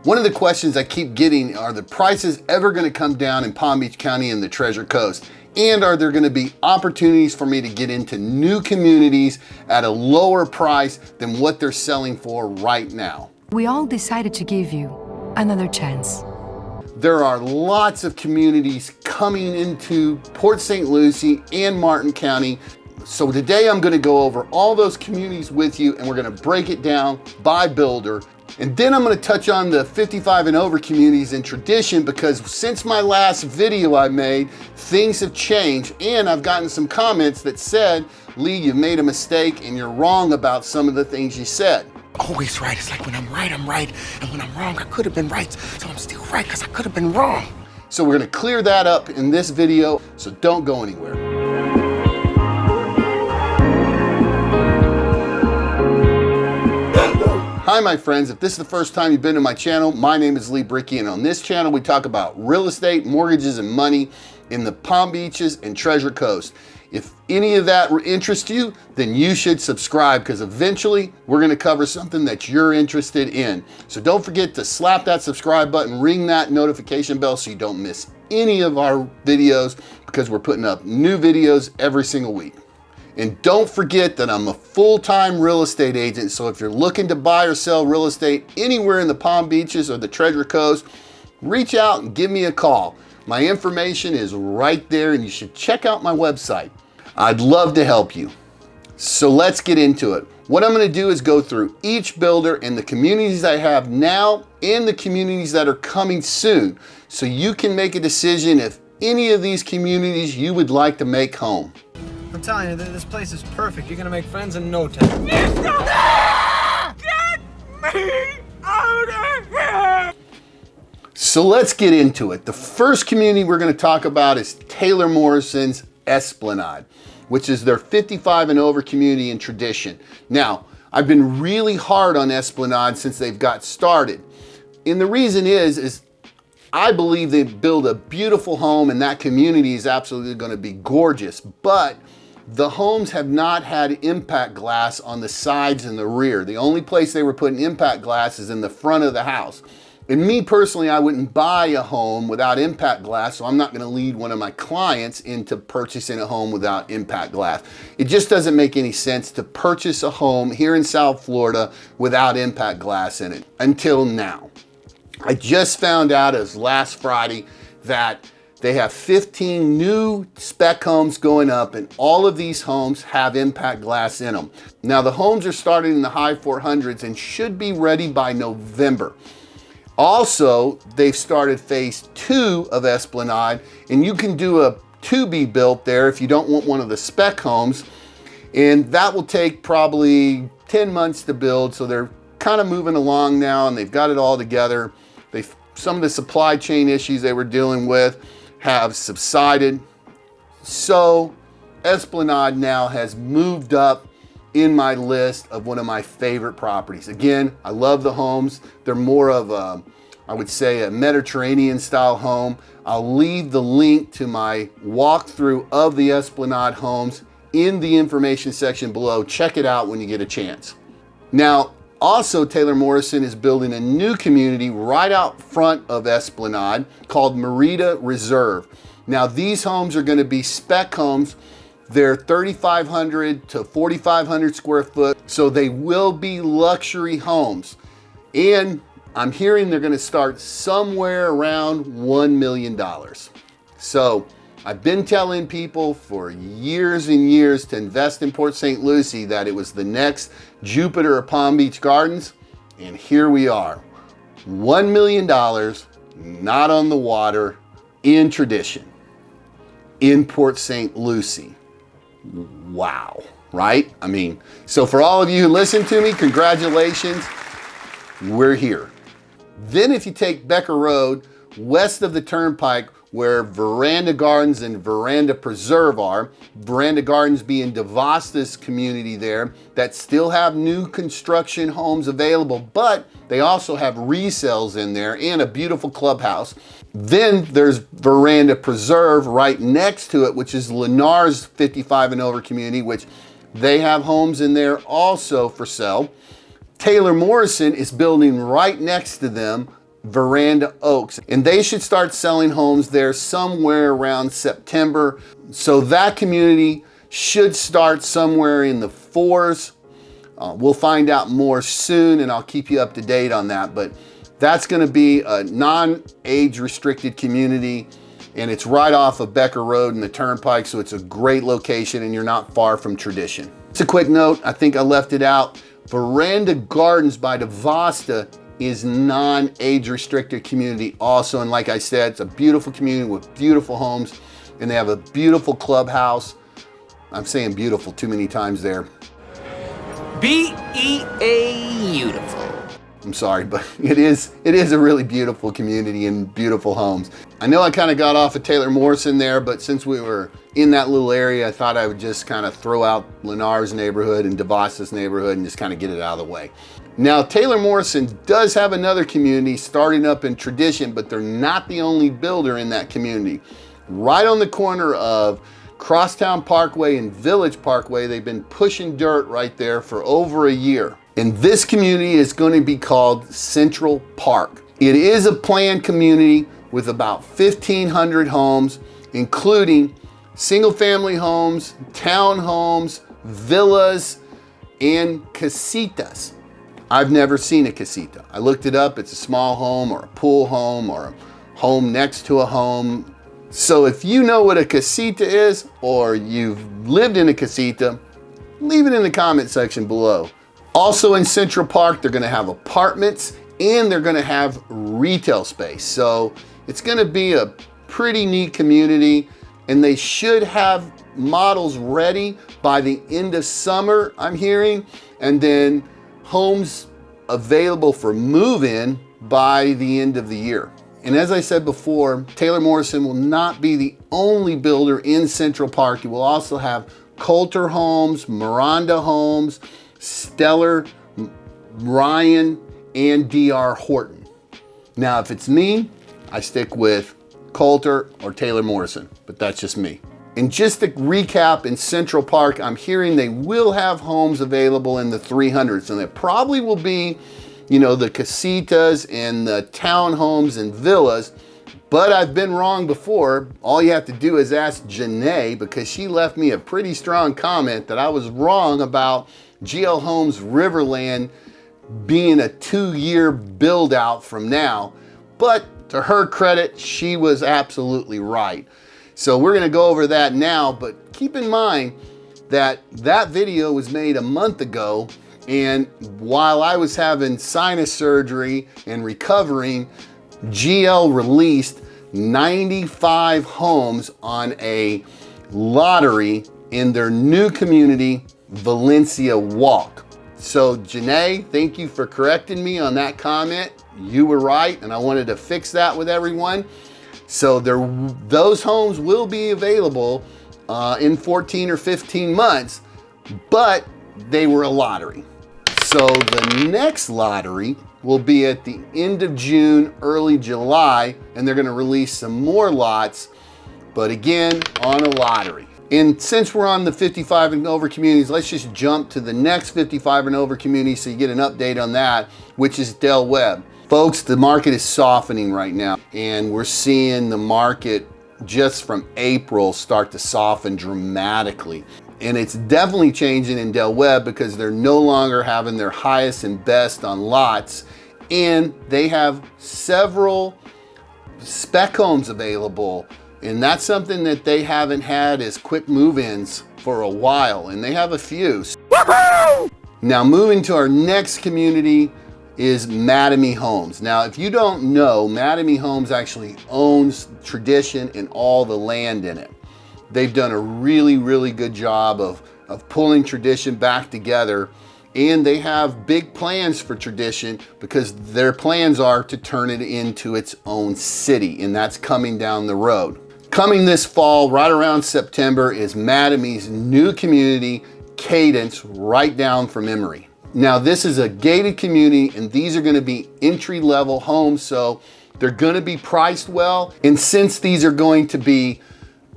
One of the questions I keep getting are the prices ever going to come down in Palm Beach County and the Treasure Coast? And are there going to be opportunities for me to get into new communities at a lower price than what they're selling for right now? We all decided to give you another chance. There are lots of communities coming into Port St. Lucie and Martin County. So today I'm going to go over all those communities with you, and we're going to break it down by builder. And then I'm going to touch on the 55 and over communities in tradition, because since my last video I made, things have changed, and I've gotten some comments that said, Lee, you've made a mistake and you're wrong about some of the things you said. Always right. It's like when I'm right, I'm right. And when I'm wrong, I could have been right. So I'm still right because I could have been wrong. So we're going to clear that up in this video, so don't go anywhere. Hi my friends, if this is the first time you've been to my channel, my name is Lee Brickey, and on this channel we talk about real estate, mortgages, and money in the Palm Beaches and Treasure Coast. If any of that interests you, then you should subscribe, because eventually we're going to cover something that you're interested in. So don't forget to slap that subscribe button, ring that notification bell so you don't miss any of our videos, because we're putting up new videos every single week. And don't forget that I'm a full-time real estate agent, so if you're looking to buy or sell real estate anywhere in the Palm Beaches or the Treasure Coast, reach out and give me a call. My information is right there, and you should check out my website. I'd love to help you. So let's get into it. What I'm going to do is go through each builder and the communities I have now and the communities that are coming soon, so you can make a decision if any of these communities you would like to make home. I'm telling you, this place is perfect. You're gonna make friends in no time. Get me out of here! So let's get into it. The first community we're going to talk about is Taylor Morrison's Esplanade, which is their 55 and over community in tradition. Now, I've been really hard on Esplanade since they've got started. And the reason is I believe they build a beautiful home, and that community is absolutely going to be gorgeous, but the homes have not had impact glass on the sides and the rear. The only place they were putting impact glass is in the front of the house. And me personally, I wouldn't buy a home without impact glass, so I'm not going to lead one of my clients into purchasing a home without impact glass. It just doesn't make any sense to purchase a home here in South Florida without impact glass in it, until now. I just found out as last Friday that they have 15 new spec homes going up, and all of these homes have impact glass in them. Now the homes are starting in the high 400s and should be ready by November. Also, they've started phase 2 of Esplanade, and you can do a to-be built there if you don't want one of the spec homes, and that will take probably 10 months to build. So they're kind of moving along now, and they've got it all together. Some of the supply chain issues they were dealing with have subsided. So Esplanade now has moved up in my list of one of my favorite properties. Again, I love the homes. They're more of a, I would say, a Mediterranean style home. I'll leave the link to my walkthrough of the Esplanade homes in the information section below. Check it out when you get a chance. Now, also, Taylor Morrison is building a new community right out front of Esplanade called Merida Reserve. Now, these homes are going to be spec homes. They're 3,500 to 4,500 square foot, so they will be luxury homes. And I'm hearing they're going to start somewhere around $1 million. So I've been telling people for years and years to invest in Port St. Lucie, that it was the next Jupiter or Palm Beach Gardens, and here we are. $1 million, not on the water, in tradition, in Port St. Lucie. Wow, right? I mean, so for all of you who listen to me, congratulations, we're here. Then if you take Becker Road, west of the Turnpike, where Veranda Gardens and Veranda Preserve are, Veranda Gardens being DeVosta's community there, that still have new construction homes available, but they also have resales in there and a beautiful clubhouse. Then there's Veranda Preserve right next to it, which is Lennar's 55 and over community, which they have homes in there also for sale. Taylor Morrison is building right next to them Veranda Oaks, and they should start selling homes there somewhere around September. So that community should start somewhere in the 4s. We'll find out more soon, and I'll keep you up to date on that, but that's gonna be a non-age restricted community, and it's right off of Becker Road and the Turnpike, so it's a great location and you're not far from Tradition. Just a quick note, I think I left it out. Veranda Gardens by DeVosta is non-age restricted community also, and like I said, it's a beautiful community with beautiful homes, and they have a beautiful clubhouse. I'm saying beautiful too many times there. beautiful. I'm sorry, but it is a really beautiful community and beautiful homes. I know I kind of got off of Taylor Morrison there, but since we were in that little area, I thought I would just kind of throw out Lennar's neighborhood and DeVosta's neighborhood and just kind of get it out of the way. Now, Taylor Morrison does have another community starting up in Tradition, but they're not the only builder in that community. Right on the corner of Crosstown Parkway and Village Parkway, they've been pushing dirt right there for over a year. And this community is going to be called Central Park. It is a planned community with about 1,500 homes, including single-family homes, townhomes, villas, and casitas. I've never seen a casita. I looked it up. It's a small home or a pool home or a home next to a home. So if you know what a casita is or you've lived in a casita, leave it in the comment section below. Also in Central Park, they're gonna have apartments and they're gonna have retail space. So it's gonna be a pretty neat community, and they should have models ready by the end of summer, I'm hearing, and then homes available for move-in by the end of the year. And as I said before, Taylor Morrison will not be the only builder in Central Park. You will also have Coulter Homes, Miranda Homes, Stellar, Ryan, and DR Horton. Now, if it's me, I stick with Coulter or Taylor Morrison, but that's just me. And just to recap, in Central Park, I'm hearing they will have homes available in the 300s, and it probably will be, you know, the casitas and the townhomes and villas, but I've been wrong before. All you have to do is ask Janae, because she left me a pretty strong comment that I was wrong about GL Homes Riverland being a 2-year build out from now, but to her credit, she was absolutely right. So we're gonna go over that now, but keep in mind that that video was made a month ago, and while I was having sinus surgery and recovering, GL released 95 homes on a lottery in their new community, Valencia Walk. So Janae, thank you for correcting me on that comment. You were right, and I wanted to fix that with everyone. So those homes will be available in 14 or 15 months, but they were a lottery. So the next lottery will be at the end of June, early July, and they're gonna release some more lots, but again, on a lottery. And since we're on the 55 and over communities, let's just jump to the next 55 and over community so you get an update on that, which is Del Webb. Folks, the market is softening right now, and we're seeing the market just from April start to soften dramatically. And it's definitely changing in Del Webb because they're no longer having their highest and best on lots, and they have several spec homes available, and that's something that they haven't had as quick move-ins for a while, and they have a few. Now moving to our next community is Mattamy Homes. Now, if you don't know, Mattamy Homes actually owns Tradition and all the land in it. They've done a really, really good job of pulling Tradition back together, and they have big plans for Tradition because their plans are to turn it into its own city, and that's coming down the road. Coming this fall, right around September, is Mattamy's new community, Cadence, right down from Emory. Now, this is a gated community, and these are gonna be entry-level homes, so they're gonna be priced well. And since these are going to be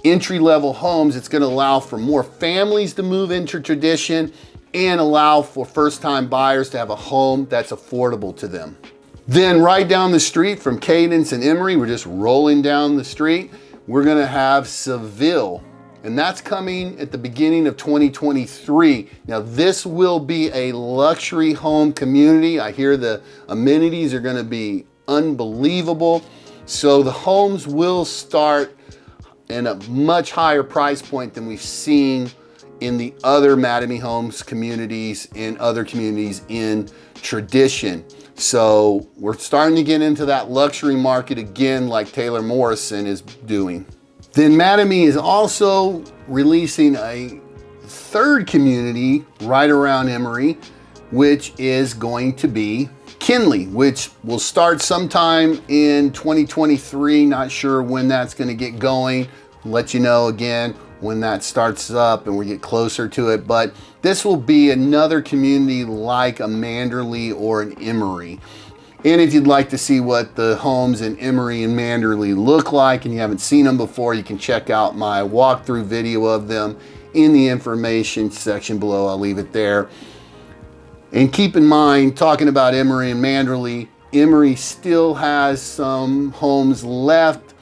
entry-level homes, it's gonna allow for more families to move into Tradition and allow for first-time buyers to have a home that's affordable to them. Then right down the street from Cadence and Emory, we're just rolling down the street, we're gonna have Seville. And that's coming at the beginning of 2023. Now this will be a luxury home community. I hear the amenities are gonna be unbelievable. So the homes will start in a much higher price point than we've seen in the other Mattamy Homes communities and other communities in Tradition. So we're starting to get into that luxury market again, like Taylor Morrison is doing. Then Mattamy is also releasing a third community right around Emory, which is going to be Kinley, which will start sometime in 2023. Not sure when that's going to get going. I'll let you know again when that starts up and we get closer to it. But this will be another community like a MANDERLIE or an Emory. And if you'd like to see what the homes in Emory and MANDERLIE look like and you haven't seen them before, you can check out my walkthrough video of them in the information section below. I'll leave it there. And keep in mind, talking about Emory and MANDERLIE, Emory still has some homes left.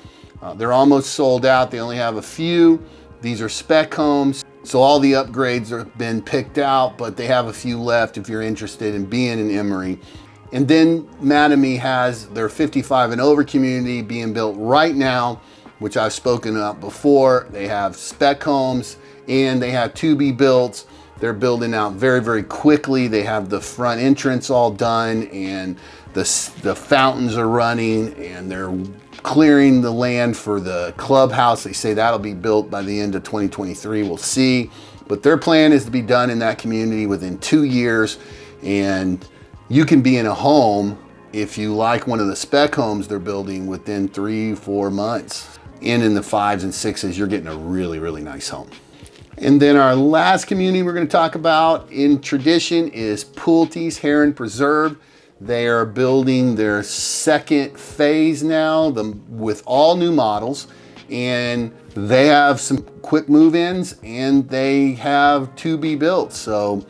They're almost sold out. They only have a few. These are spec homes. So all the upgrades have been picked out, but they have a few left if you're interested in being in Emory. And then Mattamy has their 55 and over community being built right now, which I've spoken about before. They have spec homes and they have to be built. They're building out very, very quickly. They have the front entrance all done and the fountains are running and they're clearing the land for the clubhouse. They say that'll be built by the end of 2023. We'll see. But their plan is to be done in that community within 2 years. And you can be in a home, if you like one of the spec homes they're building, within 3-4 months. And in the 5s and 6s, you're getting a really, really nice home. And then our last community we're going to talk about in Tradition is Pulte's Heron Preserve. They are building their second phase now with all new models, and they have some quick move-ins and they have to be built. So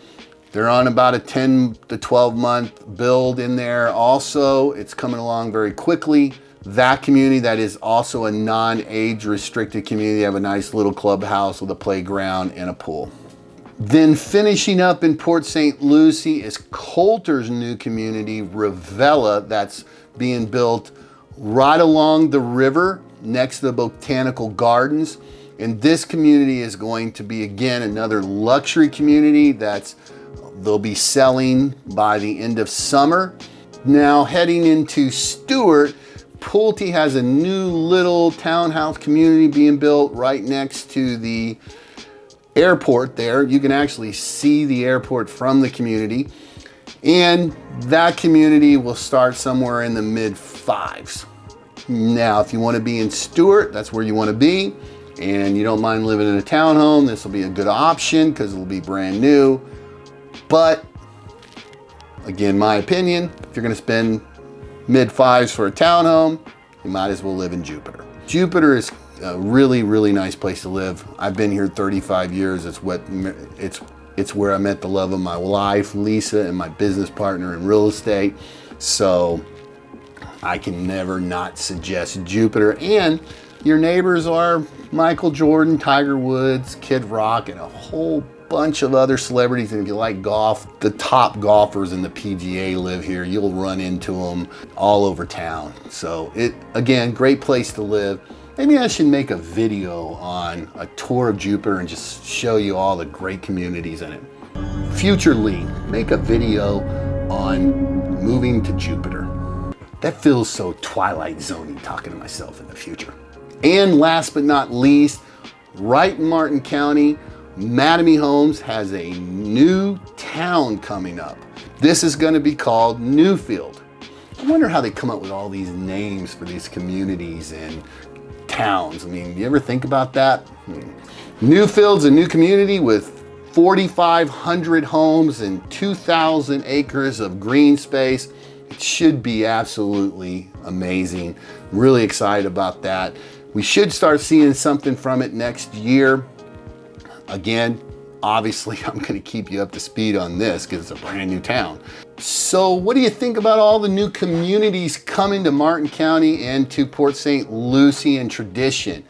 they're on about a 10 to 12 month build in there. Also, it's coming along very quickly. That community, that is also a non-age restricted community. They have a nice little clubhouse with a playground and a pool. Then finishing up in Port St. Lucie is Coulter's new community, Rivella, that's being built right along the river next to the Botanical Gardens. And this community is going to be, again, another luxury community they'll be selling by the end of summer. Now heading into Stuart, Pulte has a new little townhouse community being built right next to the airport there. You can actually see the airport from the community. And that community will start somewhere in the mid-5s. Now, if you want to be in Stuart, that's where you want to be. And you don't mind living in a townhome, this will be a good option because it'll be brand new. But again, my opinion, if you're going to spend mid-5s for a townhome, you might as well live in Jupiter. Jupiter is a really, really nice place to live. I've been here 35 years. It's where I met the love of my life, Lisa, and my business partner in real estate. So I can never not suggest Jupiter. And your neighbors are Michael Jordan, Tiger Woods, Kid Rock, and a whole bunch of other celebrities. And if you like golf, the top golfers in the PGA live here. You'll run into them all over town. So again, great place to live. Maybe I should make a video on a tour of Jupiter and just show you all the great communities in it. Future Lee, make a video on moving to Jupiter. That feels so Twilight Zone-y talking to myself in the future. And last but not least, right in Martin County, Mattamy Homes has a new town coming up. This is going to be called Newfield. I wonder how they come up with all these names for these communities and towns. I mean, you ever think about that? Newfield's a new community with 4,500 homes and 2,000 acres of green space. It should be absolutely amazing. I'm really excited about that. We should start seeing something from it next year. Again, obviously I'm gonna keep you up to speed on this because it's a brand new town. So what do you think about all the new communities coming to Martin County and to Port St. Lucie and Tradition?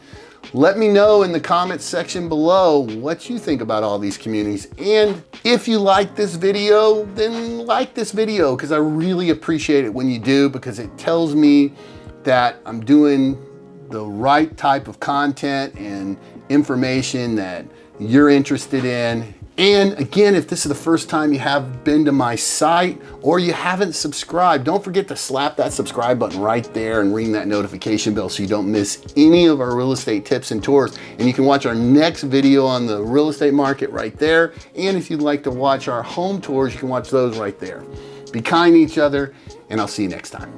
Let me know in the comments section below what you think about all these communities. And if you like this video, then like this video, because I really appreciate it when you do, because it tells me that I'm doing the right type of content and information that you're interested in. And again, if this is the first time you have been to my site or you haven't subscribed, don't forget to slap that subscribe button right there and ring that notification bell so you don't miss any of our real estate tips and tours. And you can watch our next video on the real estate market right there. And if you'd like to watch our home tours, you can watch those right there. Be kind to each other, and I'll see you next time.